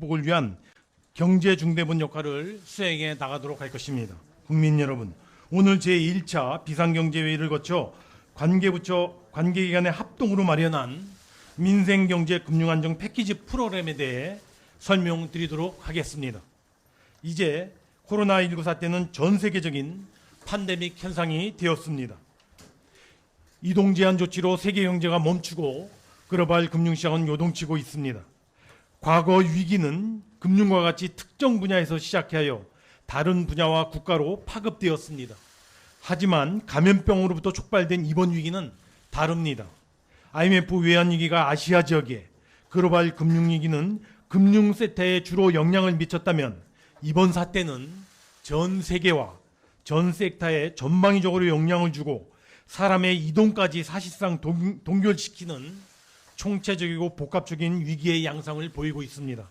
극복을 위한 경제 중대본 역할을 수행해 나가도록 할 것입니다. 국민 여러분, 오늘 제1차 비상경제회의를 거쳐 관계부처, 관계기관의 합동으로 마련한 민생경제금융안정 패키지 프로그램에 대해 설명드리도록 하겠습니다. 이제 코로나19 사태는 전 세계적인 팬데믹 현상이 되었습니다. 이동 제한 조치로 세계 경제가 멈추고 글로벌 금융시장은 요동치고 있습니다. 과거 위기는 금융과 같이 특정 분야에서 시작하여 다른 분야와 국가로 파급되었습니다. 하지만 감염병으로부터 촉발된 이번 위기는 다릅니다. IMF 외환위기가 아시아 지역에, 글로벌 금융위기는 금융 섹터에 주로 영향을 미쳤다면 이번 사태는 전 세계와 전 섹터에 전방위적으로 영향을 주고 사람의 이동까지 사실상 동결시키는 총체적이고 복합적인 위기의 양상을 보이고 있습니다.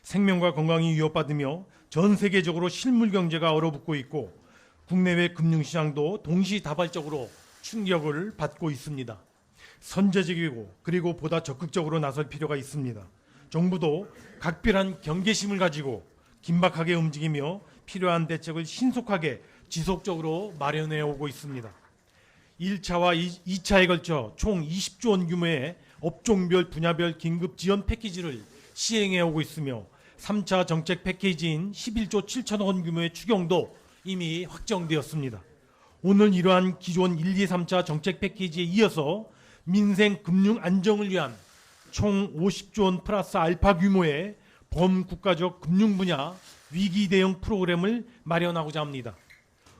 생명과 건강이 위협받으며 전 세계적으로 실물 경제가 얼어붙고 있고 국내외 금융시장도 동시다발적으로 충격을 받고 있습니다. 선제적이고 그리고 보다 적극적으로 나설 필요가 있습니다. 정부도 각별한 경계심을 가지고 긴박하게 움직이며 필요한 대책을 신속하게 지속적으로 마련해 오고 있습니다. 1차와 2차에 걸쳐 총 20조 원 규모의 업종별 분야별 긴급 지원 패키지를 시행해 오고 있으며 3차 정책 패키지인 11조 7천억 원 규모의 추경도 이미 확정되었습니다. 오늘 이러한 기존 1, 2, 3차 정책 패키지에 이어서 민생 금융 안정을 위한 총 50조 원 플러스 알파 규모의 범국가적 금융 분야 위기 대응 프로그램을 마련하고자 합니다.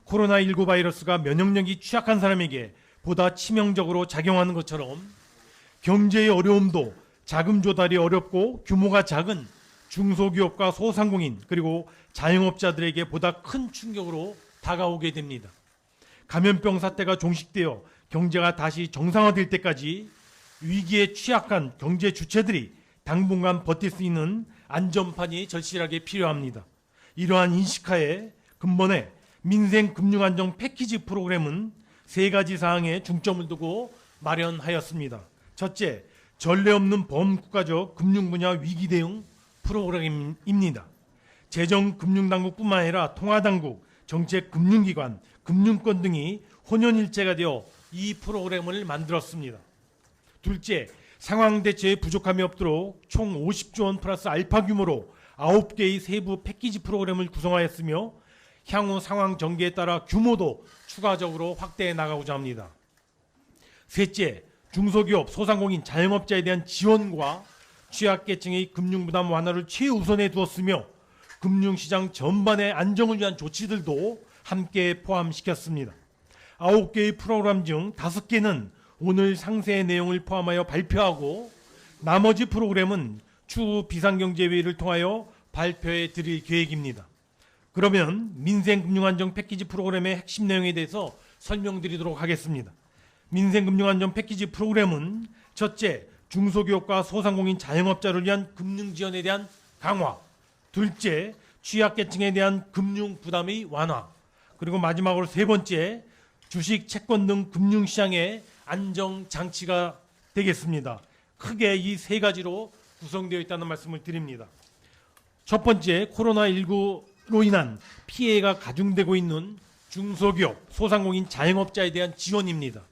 코로나19 바이러스가 면역력이 취약한 사람에게 보다 치명적으로 작용하는 것처럼 경제의 어려움도 자금 조달이 어렵고 규모가 작은 중소기업과 소상공인 그리고 자영업자들에게 보다 큰 충격으로 다가오게 됩니다. 감염병 사태가 종식되어 경제가 다시 정상화될 때까지 위기에 취약한 경제 주체들이 당분간 버틸 수 있는 안전판이 절실하게 필요합니다. 이러한 인식하에 근본에 민생금융안정 패키지 프로그램은 세 가지 사항에 중점을 두고 마련하였습니다. 첫째, 전례 없는 범국가적 금융 분야 위기 대응 프로그램입니다. 재정금융당국뿐만 아니라 통화당국, 정책금융기관, 금융권 등이 혼연일체가 되어 이 프로그램을 만들었습니다. 둘째, 상황 대처에 부족함이 없도록 총 50조 원 플러스 알파 규모로 9개의 세부 패키지 프로그램을 구성하였으며 향후 상황 전개에 따라 규모도 추가적으로 확대해 나가고자 합니다. 셋째, 중소기업, 소상공인, 자영업자에 대한 지원과 취약계층의 금융부담 완화를 최우선에 두었으며 금융시장 전반의 안정을 위한 조치들도 함께 포함시켰습니다. 9개의 프로그램 중 5개는 오늘 상세의 내용을 포함하여 발표하고 나머지 프로그램은 추후 비상경제회의를 통하여 발표해 드릴 계획입니다. 그러면 민생금융안정 패키지 프로그램의 핵심 내용에 대해서 설명드리도록 하겠습니다. 민생금융안정 패키지 프로그램은 첫째, 중소기업과 소상공인 자영업자를 위한 금융지원에 대한 강화, 둘째, 취약계층에 대한 금융부담의 완화, 그리고 마지막으로 세 번째, 주식, 채권 등 금융시장의 안정장치가 되겠습니다. 크게 이 세 가지로 구성되어 있다는 말씀을 드립니다. 첫 번째, 코로나19로 인한 피해가 가중되고 있는 중소기업, 소상공인, 자영업자에 대한 지원입니다.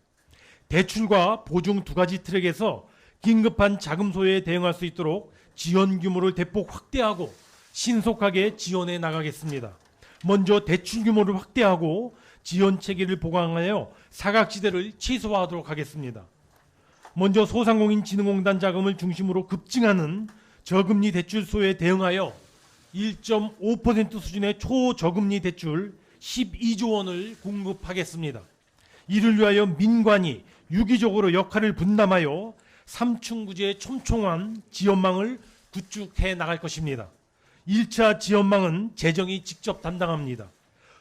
대출과 보증 두 가지 트랙에서 긴급한 자금 소요에 대응할 수 있도록 지원 규모를 대폭 확대하고 신속하게 지원해 나가겠습니다. 먼저 대출 규모를 확대하고 지원 체계를 보강하여 사각지대를 최소화하도록 하겠습니다. 먼저 소상공인진흥공단 자금을 중심으로 급증하는 저금리 대출 소요에 대응하여 1.5% 수준의 초저금리 대출 12조 원을 공급하겠습니다. 이를 위하여 민관이 유기적으로 역할을 분담하여 삼층구제의 촘촘한 지원망을 구축해 나갈 것입니다. 1차 지원망은 재정이 직접 담당합니다.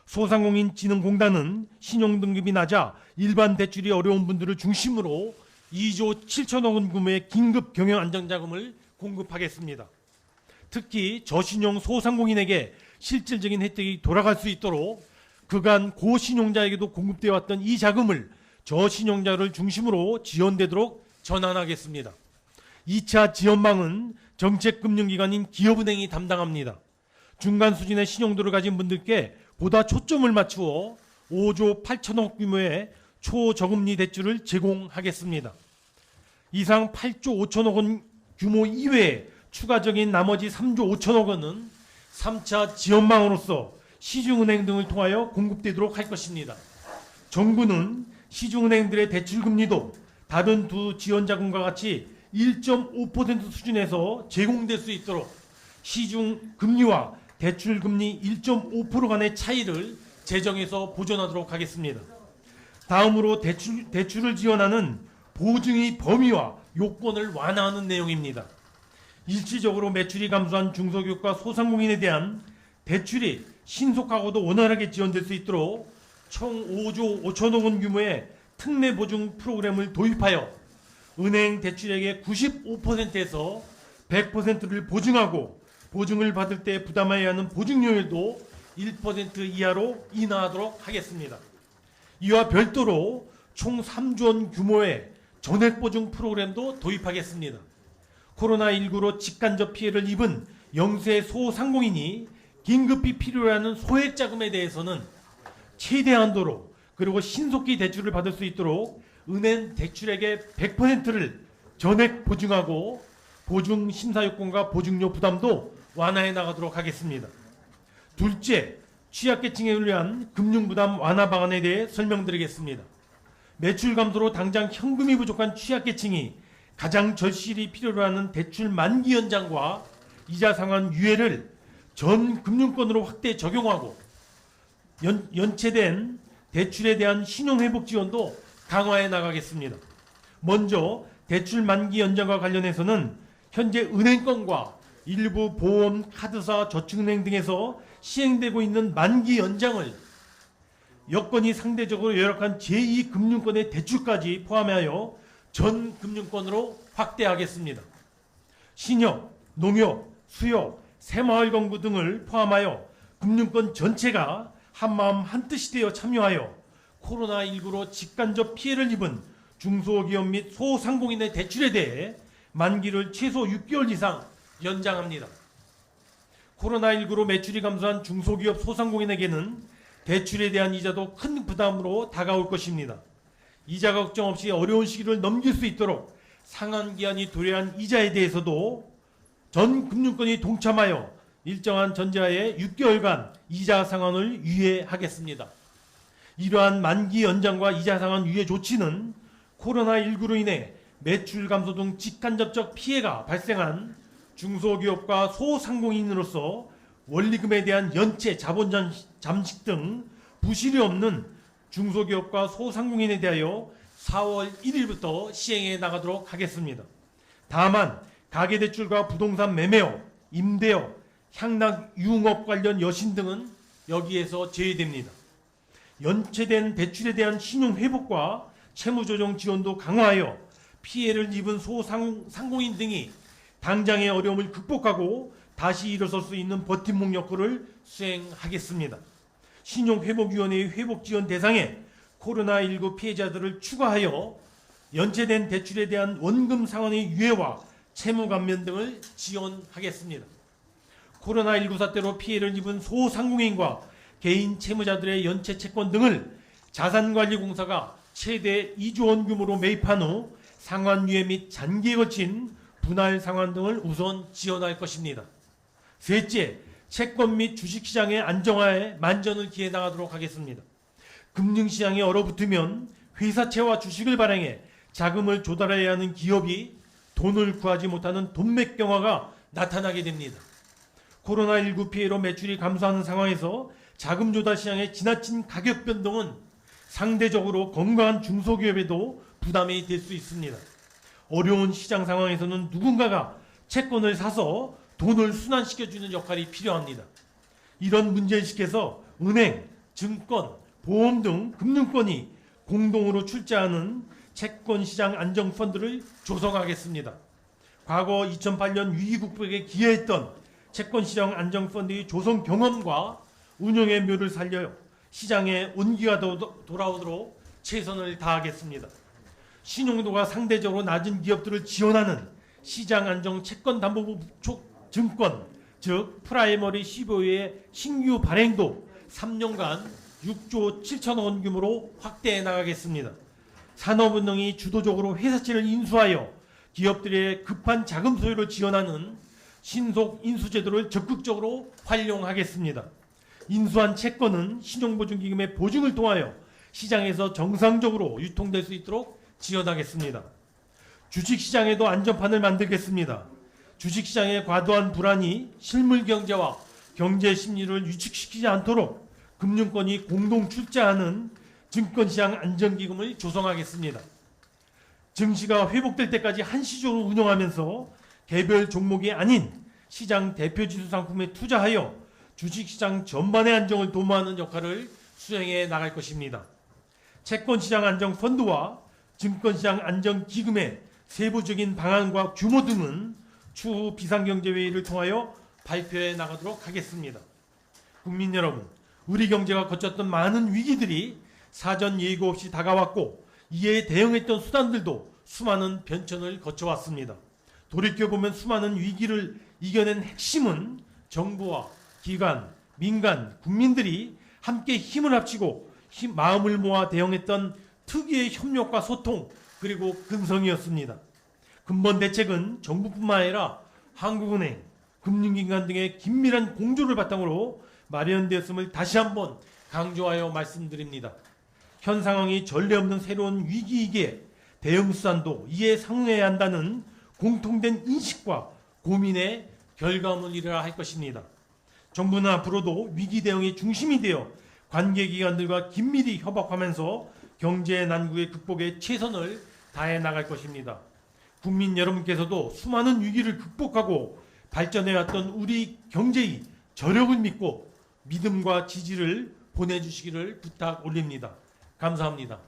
소상공인진흥공단은 신용등급이 낮아 일반 대출이 어려운 분들을 중심으로 2조 7천억 원 규모의 긴급 경영안정자금을 공급하겠습니다. 특히 저신용 소상공인에게 실질적인 혜택이 돌아갈 수 있도록 그간 고신용자에게도 공급되어 왔던 이 자금을 저신용자를 중심으로 지원되도록 전환하겠습니다. 2차 지원망은 정책금융기관인 기업은행이 담당합니다. 중간 수준의 신용도를 가진 분들께 보다 초점을 맞추어 5조 8천억 규모의 초저금리 대출을 제공하겠습니다. 이상 8조 5천억 원 규모 이외에 추가적인 나머지 3조 5천억 원은 3차 지원망으로서 시중은행 등을 통하여 공급되도록 할 것입니다. 정부는 시중은행들의 대출금리도 다른 두 지원자금과 같이 1.5% 수준에서 제공될 수 있도록 시중금리와 대출금리 1.5% 간의 차이를 제정해서 보존하도록 하겠습니다. 다음으로 대출을 지원하는 보증의 범위와 요건을 완화하는 내용입니다. 일시적으로 매출이 감소한 중소기업과 소상공인에 대한 대출이 신속하고도 원활하게 지원될 수 있도록 총 5조 5천억 원 규모의 특례 보증 프로그램을 도입하여 은행 대출액의 95%에서 100%를 보증하고 보증을 받을 때 부담해야 하는 보증료율도 1% 이하로 인하하도록 하겠습니다. 이와 별도로 총 3조 원 규모의 전액보증 프로그램도 도입하겠습니다. 코로나19로 직간접 피해를 입은 영세 소상공인이 긴급히 필요로 하는 소액 자금에 대해서는 최대한도로 그리고 신속히 대출을 받을 수 있도록 은행 대출액의 100%를 전액 보증하고 보증 심사 요건과 보증료 부담도 완화해 나가도록 하겠습니다. 둘째, 취약계층에 의한 금융부담 완화 방안에 대해 설명드리겠습니다. 매출 감소로 당장 현금이 부족한 취약계층이 가장 절실히 필요로 하는 대출 만기 연장과 이자 상환 유예를 전 금융권으로 확대 적용하고 연체된 대출에 대한 신용회복 지원도 강화해 나가겠습니다. 먼저 대출 만기 연장과 관련해서는 현재 은행권과 일부 보험, 카드사, 저축은행 등에서 시행되고 있는 만기 연장을 여건이 상대적으로 열악한 제2금융권의 대출까지 포함하여 전 금융권으로 확대하겠습니다. 신협, 농협, 수협, 새마을건구 등을 포함하여 금융권 전체가 한마음 한뜻이 되어 참여하여 코로나19로 직간접 피해를 입은 중소기업 및 소상공인의 대출에 대해 만기를 최소 6개월 이상 연장합니다. 코로나19로 매출이 감소한 중소기업 소상공인에게는 대출에 대한 이자도 큰 부담으로 다가올 것입니다. 이자 걱정 없이 어려운 시기를 넘길 수 있도록 상환기한이 도래한 이자에 대해서도 전 금융권이 동참하여 일정한 전제하에 6개월간 이자 상환을 유예하겠습니다. 이러한 만기 연장과 이자 상환 유예 조치는 코로나19로 인해 매출 감소 등 직간접적 피해가 발생한 중소기업과 소상공인으로서 원리금에 대한 연체, 자본 잠식 등 부실이 없는 중소기업과 소상공인에 대하여 4월 1일부터 시행해 나가도록 하겠습니다. 다만 가계대출과 부동산 매매업, 임대업, 향락 유흥업 관련 여신 등은 여기에서 제외됩니다. 연체된 대출에 대한 신용회복과 채무조정 지원도 강화하여 피해를 입은 소상공인 등이 당장의 어려움을 극복하고 다시 일어설 수 있는 버팀목 역할을 수행하겠습니다. 신용회복위원회의 회복지원 대상에 코로나19 피해자들을 추가하여 연체된 대출에 대한 원금 상환의 유예와 채무 감면 등을 지원하겠습니다. 코로나19 사태로 피해를 입은 소상공인과 개인 채무자들의 연체 채권 등을 자산관리공사가 최대 2조 원 규모로 매입한 후 상환 유예 및 잔기에 거친 분할 상환 등을 우선 지원할 것입니다. 셋째, 채권 및 주식시장의 안정화에 만전을 기해 나가도록 하겠습니다. 금융시장이 얼어붙으면 회사채와 주식을 발행해 자금을 조달해야 하는 기업이 돈을 구하지 못하는 돈맥 경화가 나타나게 됩니다. 코로나19 피해로 매출이 감소하는 상황에서 자금 조달 시장의 지나친 가격 변동은 상대적으로 건강한 중소기업에도 부담이 될 수 있습니다. 어려운 시장 상황에서는 누군가가 채권을 사서 돈을 순환시켜주는 역할이 필요합니다. 이런 문제의식에서 은행, 증권, 보험 등 금융권이 공동으로 출자하는 채권시장 안정펀드를 조성하겠습니다. 과거 2008년 위기 극복에 기여했던 채권시장 안정펀드의 조성 경험과 운영의 묘를 살려 시장에 온기가 돌아오도록 최선을 다하겠습니다. 신용도가 상대적으로 낮은 기업들을 지원하는 시장안정 채권담보부 즉 프라이머리 15의 신규 발행도 3년간 6조 7천억 원 규모로 확대해 나가겠습니다. 산업은행이 주도적으로 회사채를 인수하여 기업들의 급한 자금 소요를 지원하는 신속 인수제도를 적극적으로 활용하겠습니다. 인수한 채권은 신용보증기금의 보증을 통하여 시장에서 정상적으로 유통될 수 있도록 지원하겠습니다. 주식시장에도 안전판을 만들겠습니다. 주식시장의 과도한 불안이 실물경제와 경제심리를 위축시키지 않도록 금융권이 공동 출자하는 증권시장 안전기금을 조성하겠습니다. 증시가 회복될 때까지 한시적으로 운영하면서 개별 종목이 아닌 시장 대표지수 상품에 투자하여 주식시장 전반의 안정을 도모하는 역할을 수행해 나갈 것입니다. 채권시장 안정펀드와 증권시장 안정기금의 세부적인 방안과 규모 등은 추후 비상경제회의를 통하여 발표해 나가도록 하겠습니다. 국민 여러분, 우리 경제가 거쳤던 많은 위기들이 사전 예고 없이 다가왔고 이에 대응했던 수단들도 수많은 변천을 거쳐왔습니다. 돌이켜보면 수많은 위기를 이겨낸 핵심은 정부와 기관, 민간, 국민들이 함께 힘을 합치고 마음을 모아 대응했던 특유의 협력과 소통 그리고 근성이었습니다. 근본 대책은 정부뿐만 아니라 한국은행, 금융기관 등의 긴밀한 공조를 바탕으로 마련되었음을 다시 한번 강조하여 말씀드립니다. 현 상황이 전례 없는 새로운 위기이기에 대응 수단도 이에 상응해야 한다는 공통된 인식과 고민의 결과물이라 할 것입니다. 정부는 앞으로도 위기 대응의 중심이 되어 관계기관들과 긴밀히 협업하면서 경제 난국의 극복에 최선을 다해 나갈 것입니다. 국민 여러분께서도 수많은 위기를 극복하고 발전해왔던 우리 경제의 저력을 믿고 믿음과 지지를 보내주시기를 부탁 올립니다. 감사합니다.